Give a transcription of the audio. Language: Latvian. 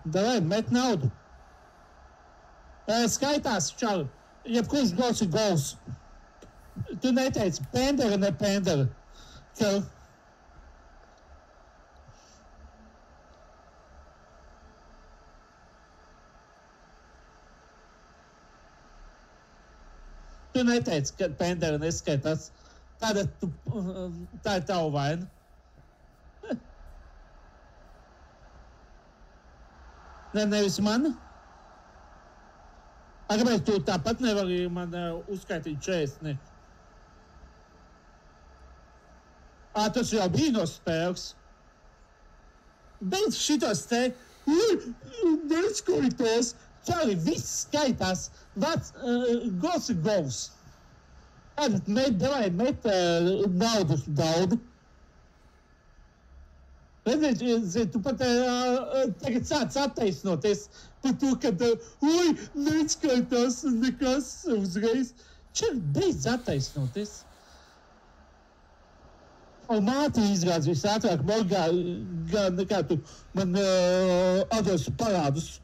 Davai, met naudu. Skaitās, čau, jebkurš gols ir gols. Tu neteici pendera, ne pendera. Tu neteici, ka pendera neskaitās. Tā ir tava vaina. Nevis mana. Kāpēc tu tāpat nevari man uzskaitīt 40? Tas jau bija no spēles. Beidz šitos te. Neskaitās. Čāli, viss skaitās. Gols ir gols. Tātad met naudu daudz. Redziet, tu pat tagad sāc attaisnoties par to, ka neskaitās nekas uzreiz. Beidz attaisnoties. Māte izrādz visātrāk morgā, nekā tu man adresu parādus.